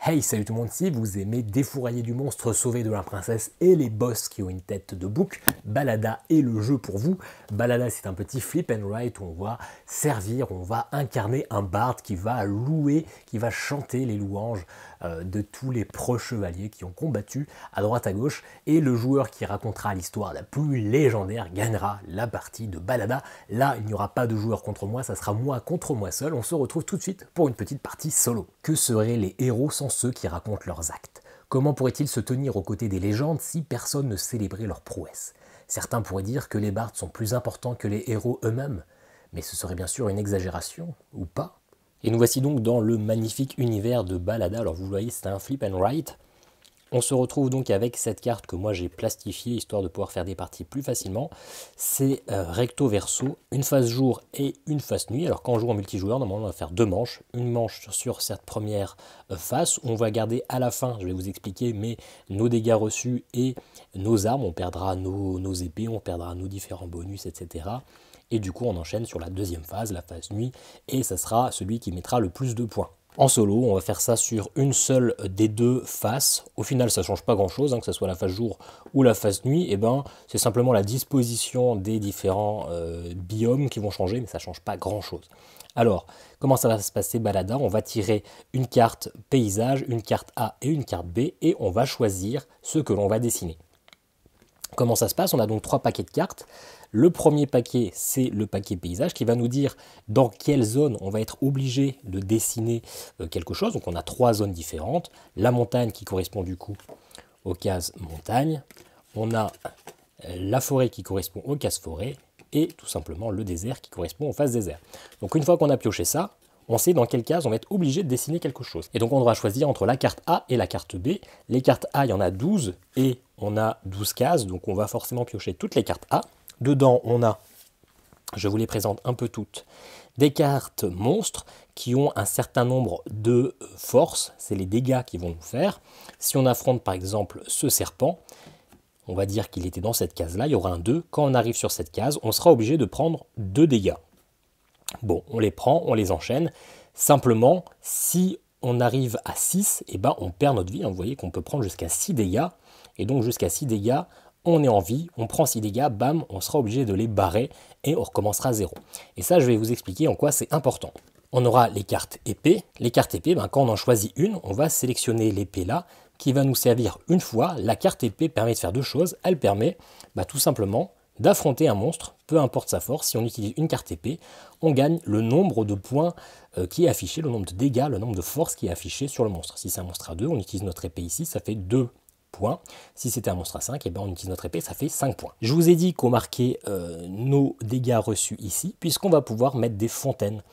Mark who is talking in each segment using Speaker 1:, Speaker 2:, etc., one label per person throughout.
Speaker 1: Hey, salut tout le monde, si vous aimez défourailler du monstre, sauver de la princesse et les boss qui ont une tête de bouc, Balada est le jeu pour vous. Balada, c'est un petit flip and write où on va servir, on va incarner un barde qui va louer, qui va chanter les louanges de tous les pro-chevaliers qui ont combattu à droite à gauche, et le joueur qui racontera l'histoire la plus légendaire gagnera la partie de Balada. Là, il n'y aura pas de joueur contre moi, ça sera moi contre moi seul. On se retrouve tout de suite pour une petite partie solo. Que seraient les héros sans ceux qui racontent leurs actes? Comment pourraient-ils se tenir aux côtés des légendes si personne ne célébrait leurs prouesses? Certains pourraient dire que les bardes sont plus importants que les héros eux-mêmes, mais ce serait bien sûr une exagération, ou pas? Et nous voici donc dans le magnifique univers de Balada. Alors vous voyez, c'est un flip and write. On se retrouve donc avec cette carte que moi j'ai plastifiée, histoire de pouvoir faire des parties plus facilement. C'est recto verso, une phase jour et une phase nuit. Alors quand on joue en multijoueur, normalement on va faire deux manches. Une manche sur cette première phase, où on va garder à la fin, je vais vous expliquer, mais nos dégâts reçus et nos armes. On perdra nos épées, on perdra nos différents bonus, etc. Et du coup on enchaîne sur la deuxième phase, la phase nuit, et ça sera celui qui mettra le plus de points. En solo, on va faire ça sur une seule des deux faces. Au final, ça ne change pas grand-chose, que ce soit la phase jour ou la phase nuit. Et c'est simplement la disposition des différents biomes qui vont changer, mais ça ne change pas grand-chose. Alors, comment ça va se passer, Balada? On va tirer une carte paysage, une carte A et une carte B, et on va choisir ce que l'on va dessiner. Comment ça se passe? On a donc 3 paquets de cartes. Le premier paquet, c'est le paquet paysage qui va nous dire dans quelle zone on va être obligé de dessiner quelque chose. Donc on a 3 zones différentes. La montagne qui correspond du coup aux cases montagne. On a la forêt qui correspond aux cases forêt. Et tout simplement le désert qui correspond aux phases désert. Donc une fois qu'on a pioché ça, on sait dans quelle case on va être obligé de dessiner quelque chose. Et donc on devra choisir entre la carte A et la carte B. Les cartes A, il y en a 12 et on a 12 cases, donc on va forcément piocher toutes les cartes A. Dedans, on a, je vous les présente un peu toutes, des cartes monstres qui ont un certain nombre de forces, c'est les dégâts qu'ils vont nous faire. Si on affronte par exemple ce serpent, on va dire qu'il était dans cette case-là, il y aura un 2. Quand on arrive sur cette case, on sera obligé de prendre 2 dégâts. Bon, on les prend, on les enchaîne. Simplement, si on arrive à 6, on perd notre vie. Vous voyez qu'on peut prendre jusqu'à 6 dégâts. Et donc jusqu'à 6 dégâts, on est en vie, on prend 6 dégâts, bam, on sera obligé de les barrer et on recommencera à 0. Et ça, je vais vous expliquer en quoi c'est important. On aura les cartes épées. Les cartes épées, quand on en choisit une, on va sélectionner l'épée là, qui va nous servir une fois. La carte épée permet de faire deux choses. Elle permet tout simplement d'affronter un monstre, peu importe sa force. Si on utilise une carte épée, on gagne le nombre de points qui est affiché, le nombre de dégâts, le nombre de force qui est affiché sur le monstre. Si c'est un monstre à 2, on utilise notre épée ici, ça fait 2 points. Si c'était un monstre à 5, on utilise notre épée, ça fait 5 points. Je vous ai dit qu'on marquait nos dégâts reçus ici, puisqu'on va pouvoir mettre des fontaines.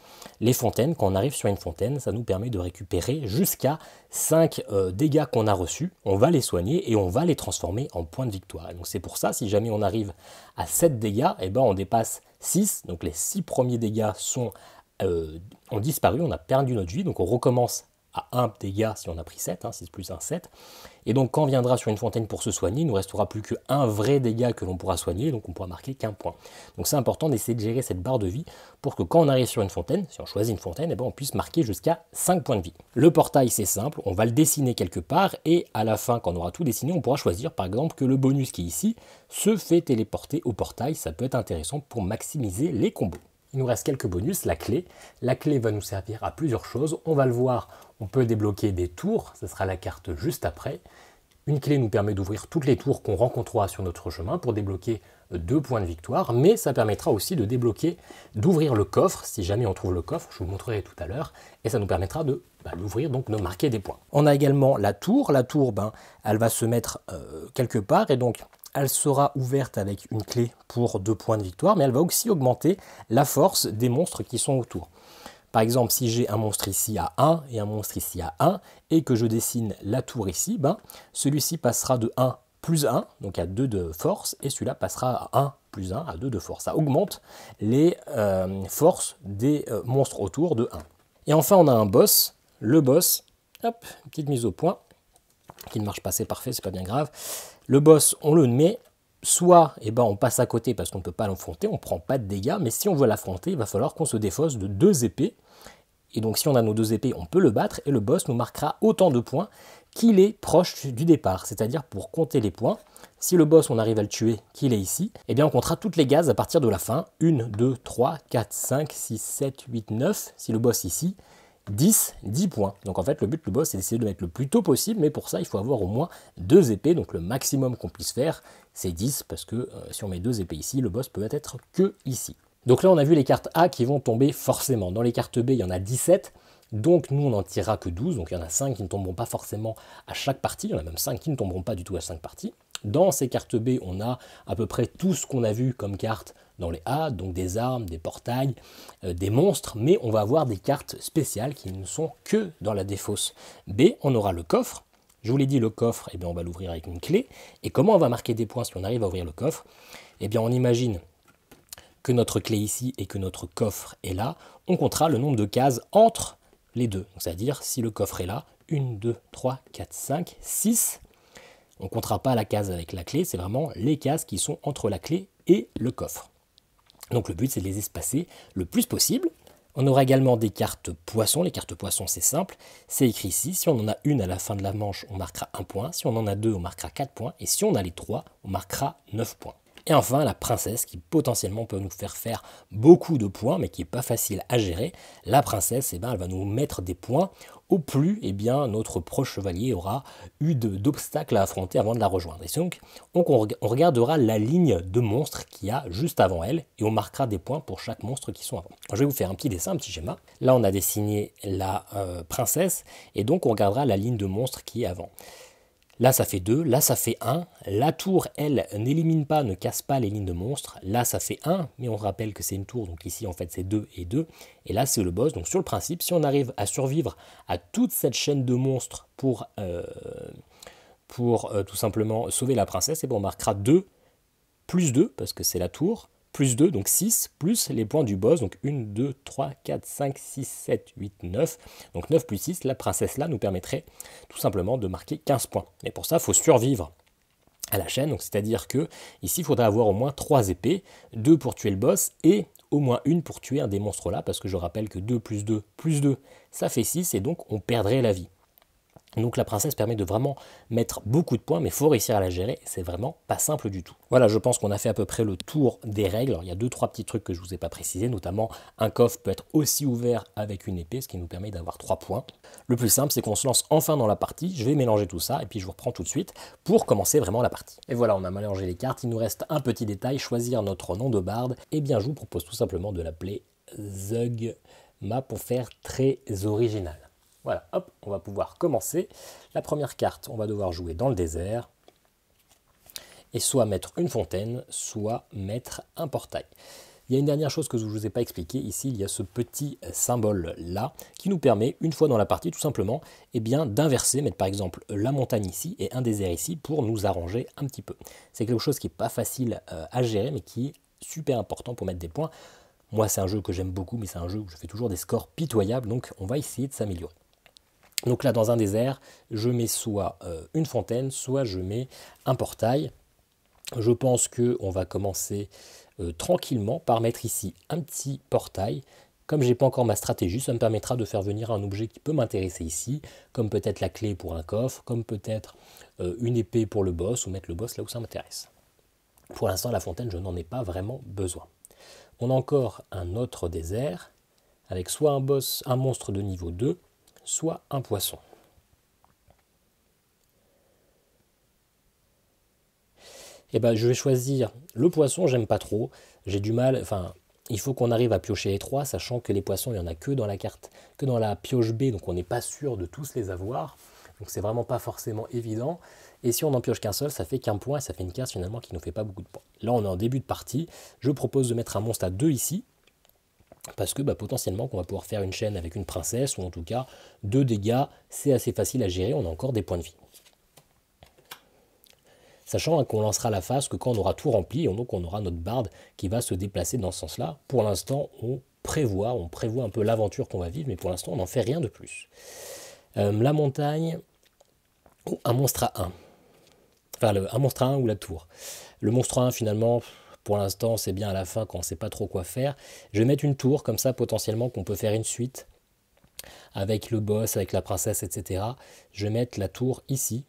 Speaker 1: Les fontaines, quand on arrive sur une fontaine, ça nous permet de récupérer jusqu'à 5 dégâts qu'on a reçus. On va les soigner et on va les transformer en points de victoire. Et donc c'est pour ça, si jamais on arrive à 7 dégâts, on dépasse 6. Donc les 6 premiers dégâts ont disparu, on a perdu notre vie, donc on recommence à 1 dégât si on a pris 7, 6 plus 1, 7. Et donc quand on viendra sur une fontaine pour se soigner, il ne nous restera plus qu'un vrai dégât que l'on pourra soigner, donc on pourra marquer qu'un point. Donc c'est important d'essayer de gérer cette barre de vie pour que quand on arrive sur une fontaine, si on choisit une fontaine, on puisse marquer jusqu'à 5 points de vie. Le portail, c'est simple, on va le dessiner quelque part et à la fin, quand on aura tout dessiné, on pourra choisir par exemple que le bonus qui est ici se fait téléporter au portail. Ça peut être intéressant pour maximiser les combos. Il nous reste quelques bonus, la clé. La clé va nous servir à plusieurs choses. On va le voir, on peut débloquer des tours, ce sera la carte juste après. Une clé nous permet d'ouvrir toutes les tours qu'on rencontrera sur notre chemin pour débloquer 2 points de victoire, mais ça permettra aussi de débloquer, d'ouvrir le coffre, si jamais on trouve le coffre, je vous montrerai tout à l'heure, et ça nous permettra de l'ouvrir, donc de marquer des points. On a également la tour, elle va se mettre quelque part, et donc elle sera ouverte avec une clé pour 2 points de victoire, mais elle va aussi augmenter la force des monstres qui sont autour. Par exemple, si j'ai un monstre ici à 1 et un monstre ici à 1, et que je dessine la tour ici, celui-ci passera de 1 plus 1, donc à 2 de force, et celui-là passera à 1 plus 1, à 2 de force. Ça augmente les forces des monstres autour de 1. Et enfin, on a un boss. Le boss, hop, une petite mise au point, qui ne marche pas, c'est parfait, c'est pas bien grave. Le boss, on le met, soit on passe à côté parce qu'on ne peut pas l'affronter, on ne prend pas de dégâts, mais si on veut l'affronter, il va falloir qu'on se défausse de 2 épées. Et donc si on a nos 2 épées, on peut le battre et le boss nous marquera autant de points qu'il est proche du départ. C'est-à-dire pour compter les points, si le boss on arrive à le tuer, qu'il est ici, eh bien on comptera toutes les cases à partir de la fin. 1, 2, 3, 4, 5, 6, 7, 8, 9. Si le boss ici, 10 points. Donc en fait le but du boss c'est d'essayer de le mettre le plus tôt possible, mais pour ça il faut avoir au moins 2 épées. Donc le maximum qu'on puisse faire c'est 10, parce que si on met 2 épées ici, le boss peut être que ici. Donc là on a vu les cartes A qui vont tomber forcément. Dans les cartes B il y en a 17. Donc nous on n'en tirera que 12, donc il y en a 5 qui ne tomberont pas forcément à chaque partie, il y en a même 5 qui ne tomberont pas du tout à 5 parties. Dans ces cartes B, on a à peu près tout ce qu'on a vu comme cartes dans les A, donc des armes, des portails, des monstres, mais on va avoir des cartes spéciales qui ne sont que dans la défausse B. On aura le coffre, je vous l'ai dit, le coffre, eh bien, on va l'ouvrir avec une clé. Et comment on va marquer des points si on arrive à ouvrir le coffre? Eh bien on imagine que notre clé ici et que notre coffre est là, on comptera le nombre de cases entre les deux. C'est-à-dire, si le coffre est là, 1, 2, 3, 4, 5, 6. On ne comptera pas la case avec la clé, c'est vraiment les cases qui sont entre la clé et le coffre. Donc le but, c'est de les espacer le plus possible. On aura également des cartes poissons. Les cartes poissons, c'est simple. C'est écrit ici. Si on en a une à la fin de la manche, on marquera 1 point. Si on en a 2, on marquera 4 points. Et si on a les 3, on marquera 9 points. Et enfin, la princesse, qui potentiellement peut nous faire beaucoup de points, mais qui n'est pas facile à gérer. La princesse, eh ben, elle va nous mettre des points au plus eh bien, notre proche chevalier aura eu d'obstacles à affronter avant de la rejoindre. Et donc, on regardera la ligne de monstres qu'il y a juste avant elle, et on marquera des points pour chaque monstre qui sont avant. Alors, je vais vous faire un petit dessin, un petit schéma. Là, on a dessiné la princesse, et donc on regardera la ligne de monstres qui est avant. Là, ça fait 2, là, ça fait 1. La tour, elle, n'élimine pas, ne casse pas les lignes de monstres. Là, ça fait 1, mais on rappelle que c'est une tour, donc ici, en fait, c'est 2 et 2. Et là, c'est le boss. Donc, sur le principe, si on arrive à survivre à toute cette chaîne de monstres pour tout simplement sauver la princesse, et bon, on marquera 2 plus 2, parce que c'est la tour, plus 2, donc 6, plus les points du boss, donc 1, 2, 3, 4, 5, 6, 7, 8, 9. Donc 9 plus 6, la princesse là nous permettrait tout simplement de marquer 15 points. Mais pour ça, il faut survivre à la chaîne, donc c'est-à-dire que ici, il faudra avoir au moins 3 épées, 2 pour tuer le boss, et au moins une pour tuer un des monstres là, parce que je rappelle que 2 plus 2 plus 2, ça fait 6, et donc on perdrait la vie. Donc la princesse permet de vraiment mettre beaucoup de points, mais il faut réussir à la gérer, c'est vraiment pas simple du tout. Voilà, je pense qu'on a fait à peu près le tour des règles. Alors, il y a 2-3 petits trucs que je ne vous ai pas précisés, notamment un coffre peut être aussi ouvert avec une épée, ce qui nous permet d'avoir 3 points. Le plus simple, c'est qu'on se lance enfin dans la partie, je vais mélanger tout ça, et puis je vous reprends tout de suite pour commencer vraiment la partie. Et voilà, on a mélangé les cartes, il nous reste un petit détail, choisir notre nom de barde. Et bien je vous propose tout simplement de l'appeler Zugma pour faire très original. Voilà, hop, on va pouvoir commencer. La première carte, on va devoir jouer dans le désert. Et soit mettre une fontaine, soit mettre un portail. Il y a une dernière chose que je ne vous ai pas expliqué. Ici, il y a ce petit symbole-là qui nous permet, une fois dans la partie, tout simplement, eh bien, d'inverser, mettre par exemple la montagne ici et un désert ici pour nous arranger un petit peu. C'est quelque chose qui n'est pas facile à gérer, mais qui est super important pour mettre des points. Moi, c'est un jeu que j'aime beaucoup, mais c'est un jeu où je fais toujours des scores pitoyables, donc on va essayer de s'améliorer. Donc là, dans un désert, je mets soit une fontaine, soit je mets un portail. Je pense qu'on va commencer tranquillement par mettre ici un petit portail. Comme je n'ai pas encore ma stratégie, ça me permettra de faire venir un objet qui peut m'intéresser ici, comme peut-être la clé pour un coffre, comme peut-être une épée pour le boss, ou mettre le boss là où ça m'intéresse. Pour l'instant, la fontaine, je n'en ai pas vraiment besoin. On a encore un autre désert, avec soit un boss, un monstre de niveau 2, soit un poisson. Et ben, je vais choisir le poisson, j'aime pas trop, j'ai du mal, enfin, il faut qu'on arrive à piocher les 3, sachant que les poissons, il n'y en a que dans la carte, que dans la pioche B, donc on n'est pas sûr de tous les avoir, donc c'est vraiment pas forcément évident, et si on n'en pioche qu'un seul, ça fait qu'un point, et ça fait une case finalement qui ne nous fait pas beaucoup de points. Là, on est en début de partie, je propose de mettre un monstre à 2 ici, parce que potentiellement qu'on va pouvoir faire une chaîne avec une princesse, ou en tout cas 2 dégâts, c'est assez facile à gérer, on a encore des points de vie. Sachant qu'on lancera la phase que quand on aura tout rempli, et donc on aura notre barde qui va se déplacer dans ce sens-là. Pour l'instant, on prévoit un peu l'aventure qu'on va vivre, mais pour l'instant, on n'en fait rien de plus. La montagne, ou un monstre à 1. Enfin, un monstre à 1 ou la tour. Le monstre à 1, finalement, pour l'instant, c'est bien à la fin quand on ne sait pas trop quoi faire. Je vais mettre une tour, comme ça, potentiellement, qu'on peut faire une suite avec le boss, avec la princesse, etc. Je vais mettre la tour ici.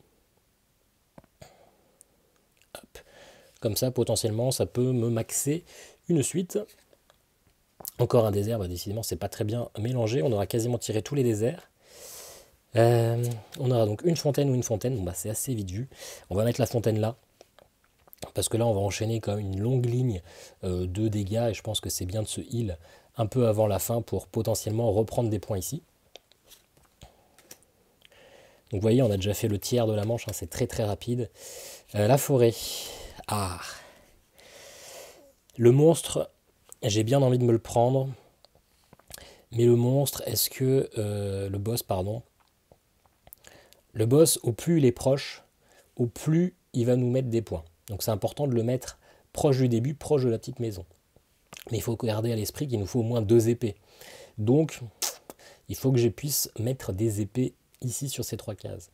Speaker 1: Hop. Comme ça, potentiellement, ça peut me maxer une suite. Encore un désert, bah, décidément, c'est pas très bien mélangé. On aura quasiment tiré tous les déserts. On aura donc une fontaine ou une fontaine. Bon, bah, c'est assez vite vu. On va mettre la fontaine là. Parce que là, on va enchaîner quand même une longue ligne de dégâts. Et je pense que c'est bien de se heal un peu avant la fin pour potentiellement reprendre des points ici. Donc vous voyez, on a déjà fait le tiers de la manche. Hein, c'est très très rapide. La forêt. Ah. Le monstre, j'ai bien envie de me le prendre. Mais le monstre, est-ce que... le boss, pardon. Le boss, au plus il est proche, au plus il va nous mettre des points. Donc c'est important de le mettre proche du début, proche de la petite maison. Mais il faut garder à l'esprit qu'il nous faut au moins 2 épées. Donc il faut que je puisse mettre des épées ici sur ces 3 cases.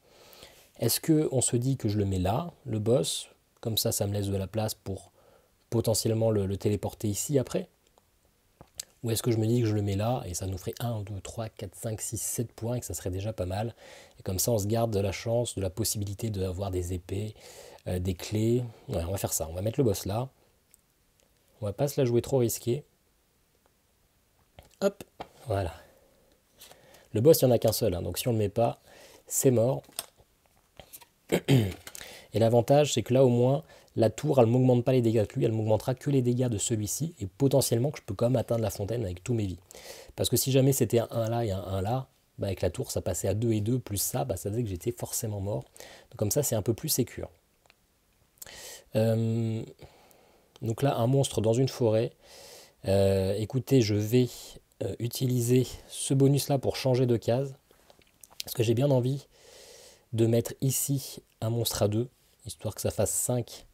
Speaker 1: Est-ce qu'on se dit que je le mets là, le boss, comme ça me laisse de la place pour potentiellement le téléporter ici après? Ou est-ce que je me dis que je le mets là et ça nous ferait 1, 2, 3, 4, 5, 6, 7 points et que ça serait déjà pas mal. Et comme ça on se garde de la chance, de la possibilité d'avoir des épées, des clés. Ouais, on va faire ça, on va mettre le boss là. On va pas se la jouer trop risqué. Hop, voilà. Le boss il n'y en a qu'un seul, hein, donc si on ne le met pas, c'est mort. Et l'avantage c'est que là au moins, la tour elle ne m'augmente pas les dégâts de lui, elle m'augmentera que les dégâts de celui-ci. Et potentiellement que je peux quand même atteindre la fontaine avec tous mes vies. Parce que si jamais c'était un 1 là et un 1 là, bah avec la tour ça passait à 2 et 2, plus ça, bah ça faisait que j'étais forcément mort. Donc comme ça c'est un peu plus sécure. Donc là un monstre dans une forêt. Écoutez, je vais utiliser ce bonus là pour changer de case. Parce que j'ai bien envie de mettre ici un monstre à 2, histoire que ça fasse 5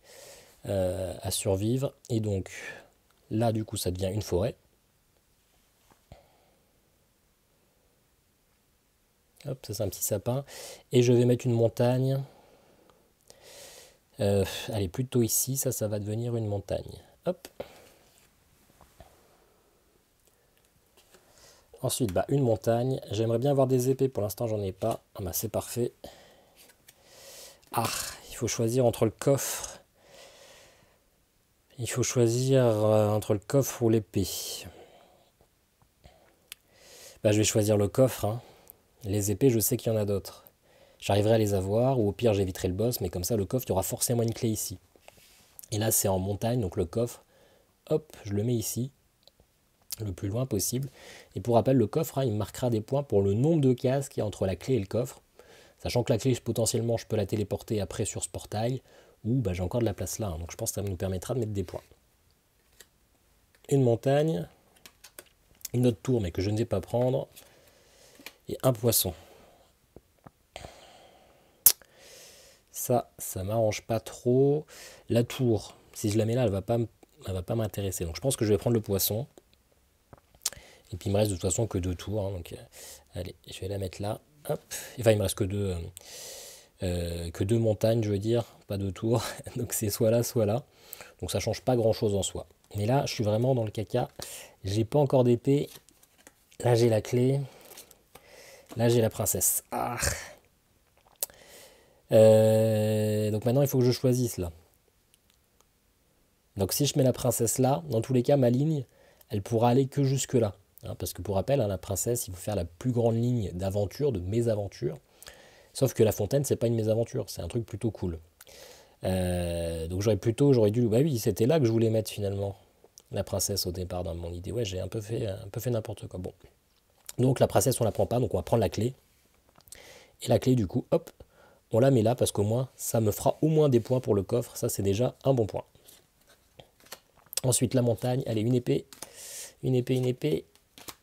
Speaker 1: à survivre. Et donc là du coup ça devient une forêt. Hop, ça c'est un petit sapin. Et je vais mettre une montagne. Allez, plutôt ici, ça va devenir une montagne. Hop. Ensuite, bah, une montagne. J'aimerais bien avoir des épées, pour l'instant j'en ai pas. Ah bah c'est parfait. Ah, il faut choisir entre le coffre. Il faut choisir entre le coffre ou l'épée. Bah je vais choisir le coffre. Hein. Les épées, je sais qu'il y en a d'autres. J'arriverai à les avoir, ou au pire j'éviterai le boss, mais comme ça le coffre, il y aura forcément une clé ici. Et là c'est en montagne, donc le coffre, hop, je le mets ici, le plus loin possible. Et pour rappel, le coffre, hein, il marquera des points pour le nombre de cases qu'il y a entre la clé et le coffre. Sachant que la clé, potentiellement, je peux la téléporter après sur ce portail, ou bah, j'ai encore de la place là, hein, donc je pense que ça nous permettra de mettre des points. Une montagne, une autre tour, mais que je ne vais pas prendre, et un poisson. Ça m'arrange pas trop. La tour, si je la mets là, elle va pas m'intéresser. Donc je pense que je vais prendre le poisson. Et puis il me reste de toute façon que 2 tours. Hein, donc allez, je vais la mettre là. Hop. Enfin il me reste que deux montagnes, je veux dire, pas 2 tours. Donc c'est soit là, soit là. Donc ça change pas grand chose en soi. Mais là, je suis vraiment dans le caca. J'ai pas encore d'épée. Là j'ai la clé. Là j'ai la princesse. Ah. Donc maintenant il faut que je choisisse là. Donc si je mets la princesse là, dans tous les cas ma ligne, elle pourra aller que jusque là. Hein, parce que pour rappel, hein, la princesse, il faut faire la plus grande ligne d'aventure, de mésaventure. Sauf que la fontaine, c'est pas une mésaventure, c'est un truc plutôt cool. Donc j'aurais dû... Bah oui, c'était là que je voulais mettre finalement la princesse au départ dans mon idée. Ouais, j'ai un peu fait n'importe quoi. Bon. Donc la princesse, on la prend pas, donc on va prendre la clé. Et la clé, du coup, hop, on la met là parce qu'au moins, ça me fera au moins des points pour le coffre. Ça, c'est déjà un bon point. Ensuite, la montagne. Allez, une épée. Une épée, une épée.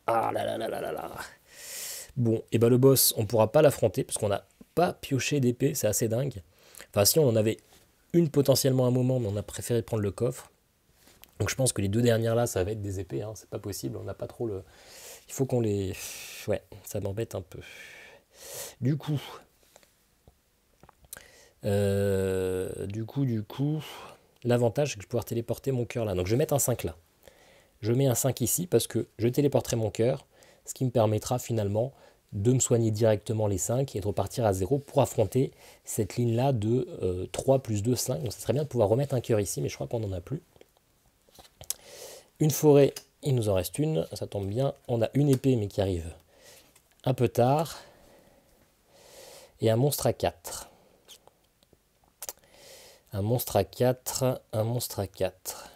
Speaker 1: Ah là là là là là là. Bon, et ben le boss, on pourra pas l'affronter parce qu'on n'a pas pioché d'épée. C'est assez dingue. Enfin, si on en avait une potentiellement à un moment, mais on a préféré prendre le coffre. Donc je pense que les 2 dernières là, ça va être des épées. Hein. C'est pas possible. On n'a pas trop le... Il faut qu'on les... Ouais, ça m'embête un peu. Du coup, l'avantage c'est que je vais pouvoir téléporter mon cœur là. Donc je vais mettre un 5 là. Je mets un 5 ici parce que je téléporterai mon cœur, ce qui me permettra finalement de me soigner directement les 5 et de repartir à 0 pour affronter cette ligne-là de 3 plus 2, 5. Donc ça serait bien de pouvoir remettre un cœur ici, mais je crois qu'on n'en a plus. Une forêt, il nous en reste une, ça tombe bien. On a une épée, mais qui arrive un peu tard. Et un monstre à 4. Un monstre à 4, un monstre à 4.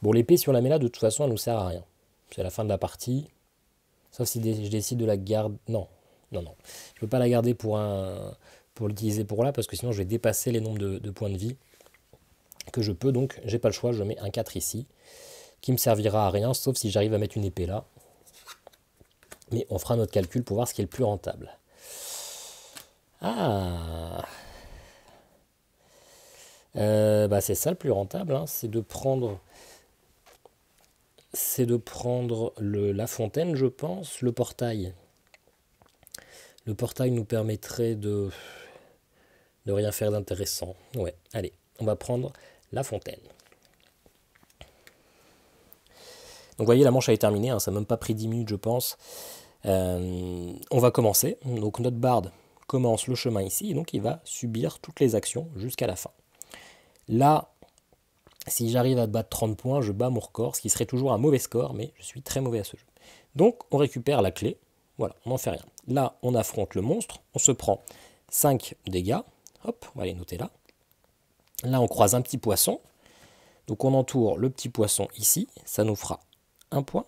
Speaker 1: Bon, l'épée, si on la met là, de toute façon, elle nous sert à rien. C'est la fin de la partie. Sauf si je décide de la garder. Non, non, non. Je ne peux pas la garder pour l'utiliser pour là, parce que sinon je vais dépasser les nombres de points de vie que je peux. Donc, j'ai pas le choix, je mets un 4 ici, qui me servira à rien, sauf si j'arrive à mettre une épée là. Mais on fera notre calcul pour voir ce qui est le plus rentable. Ah, bah c'est ça le plus rentable, hein, c'est de prendre la fontaine, je pense, le portail. Le portail nous permettrait de rien faire d'intéressant. Ouais, allez, on va prendre la fontaine. Donc vous voyez, la manche est terminée, hein, ça n'a même pas pris 10 minutes, je pense. On va commencer. Donc notre barde commence le chemin ici, et donc il va subir toutes les actions jusqu'à la fin. Là, si j'arrive à battre 30 points, je bats mon record, ce qui serait toujours un mauvais score, mais je suis très mauvais à ce jeu. Donc on récupère la clé, voilà, on n'en fait rien. Là, on affronte le monstre, on se prend 5 dégâts, hop, on va les noter là. Là, on croise un petit poisson, donc on entoure le petit poisson ici, ça nous fera 1 point.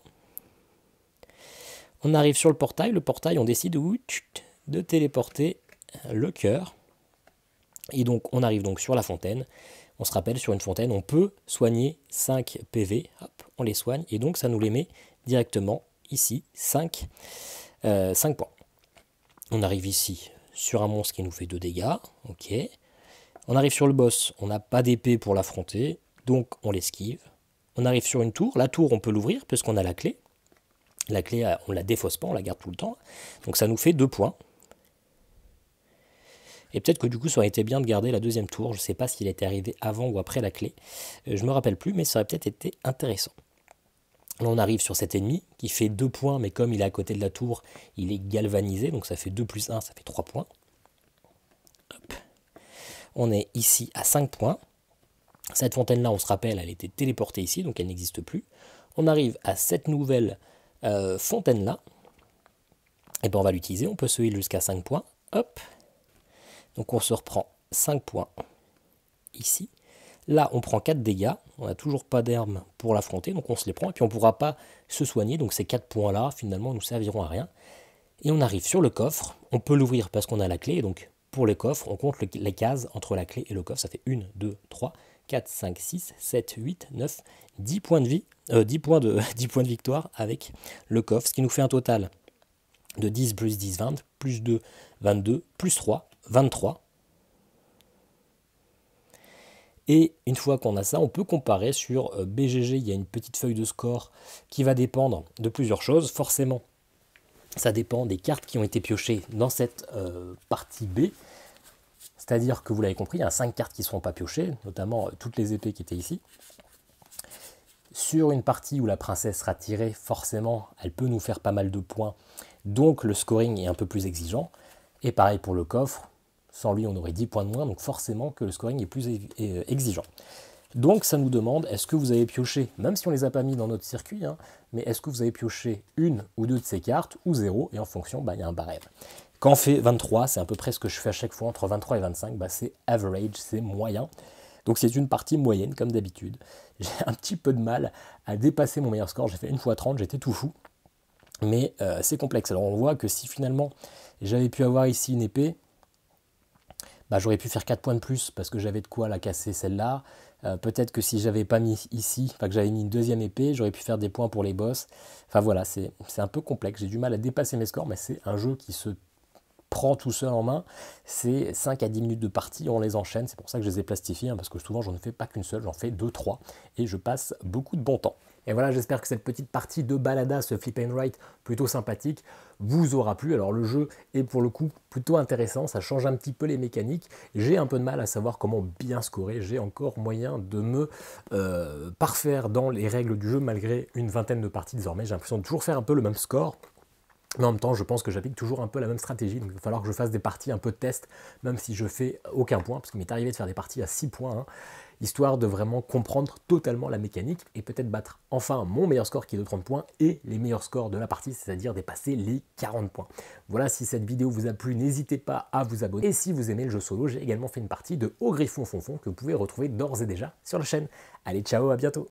Speaker 1: On arrive sur le portail, on décide de téléporter le cœur. Et donc on arrive donc sur la fontaine. On se rappelle, sur une fontaine, on peut soigner 5 PV. Hop, on les soigne. Et donc ça nous les met directement ici, 5 points. On arrive ici sur un monstre qui nous fait 2 dégâts. Ok. On arrive sur le boss, on n'a pas d'épée pour l'affronter. Donc on l'esquive. On arrive sur une tour. La tour, on peut l'ouvrir puisqu'on a la clé. La clé, on ne la défausse pas, on la garde tout le temps. Donc ça nous fait 2 points. Et peut-être que du coup, ça aurait été bien de garder la deuxième tour. Je ne sais pas s'il était arrivé avant ou après la clé. Je ne me rappelle plus, mais ça aurait peut-être été intéressant. Là, on arrive sur cet ennemi qui fait 2 points, mais comme il est à côté de la tour, il est galvanisé. Donc ça fait 2 plus 1, ça fait 3 points. Hop. On est ici à 5 points. Cette fontaine-là, on se rappelle, elle était téléportée ici, donc elle n'existe plus. On arrive à cette nouvelle fontaine-là. Et bien on va l'utiliser. On peut se heal jusqu'à 5 points. Hop. Donc on se reprend 5 points ici. Là, on prend 4 dégâts. On n'a toujours pas d'armes pour l'affronter, donc on se les prend. Et puis on ne pourra pas se soigner. Donc ces 4 points-là, finalement, nous serviront à rien. Et on arrive sur le coffre. On peut l'ouvrir parce qu'on a la clé. Et donc pour les coffres, on compte les cases entre la clé et le coffre. Ça fait 1, 2, 3, 4, 5, 6, 7, 8, 9, 10 points de vie. 10 points de victoire avec le coffre. Ce qui nous fait un total de 10 plus 10, 20, plus 2, 22, plus 3, 23. Et une fois qu'on a ça, on peut comparer sur BGG. Il y a une petite feuille de score qui va dépendre de plusieurs choses. Forcément, ça dépend des cartes qui ont été piochées dans cette partie B. C'est-à-dire que vous l'avez compris, il y a 5 cartes qui ne seront pas piochées, notamment toutes les épées qui étaient ici. Sur une partie où la princesse sera tirée, forcément, elle peut nous faire pas mal de points. Donc le scoring est un peu plus exigeant. Et pareil pour le coffre. Sans lui, on aurait 10 points de moins, donc forcément que le scoring est plus exigeant. Donc ça nous demande, est-ce que vous avez pioché, même si on ne les a pas mis dans notre circuit, hein, mais est-ce que vous avez pioché une ou deux de ces cartes, ou 0, et en fonction, il y a un barème. Quand on fait 23, c'est à peu près ce que je fais à chaque fois, entre 23 et 25, c'est average, c'est moyen. Donc c'est une partie moyenne, comme d'habitude. J'ai un petit peu de mal à dépasser mon meilleur score, j'ai fait 1 x 30, j'étais tout fou. Mais c'est complexe. Alors on voit que si finalement j'avais pu avoir ici une épée, j'aurais pu faire 4 points de plus parce que j'avais de quoi la casser celle-là. Peut-être que si j'avais pas mis ici, que j'avais mis une deuxième épée, j'aurais pu faire des points pour les boss. Enfin voilà, c'est un peu complexe. J'ai du mal à dépasser mes scores, mais c'est un jeu qui se prend tout seul en main. C'est 5 à 10 minutes de partie, on les enchaîne. C'est pour ça que je les ai plastifiés, hein, parce que souvent j'en fais pas qu'une seule, j'en fais 2, 3. Et je passe beaucoup de bon temps. Et voilà, j'espère que cette petite partie de Balada, ce flip and write plutôt sympathique, vous aura plu. Alors le jeu est pour le coup plutôt intéressant, ça change un petit peu les mécaniques. J'ai un peu de mal à savoir comment bien scorer, j'ai encore moyen de me parfaire dans les règles du jeu malgré une vingtaine de parties désormais. J'ai l'impression de toujours faire un peu le même score. Mais en même temps, je pense que j'applique toujours un peu la même stratégie, donc il va falloir que je fasse des parties un peu de test, même si je fais aucun point, parce qu'il m'est arrivé de faire des parties à 6 points, hein, histoire de vraiment comprendre totalement la mécanique et peut-être battre enfin mon meilleur score qui est de 30 points et les meilleurs scores de la partie, c'est-à-dire dépasser les 40 points. Voilà, si cette vidéo vous a plu, n'hésitez pas à vous abonner. Et si vous aimez le jeu solo, j'ai également fait une partie de Haut Griffon Fonfon que vous pouvez retrouver d'ores et déjà sur la chaîne. Allez, ciao, à bientôt!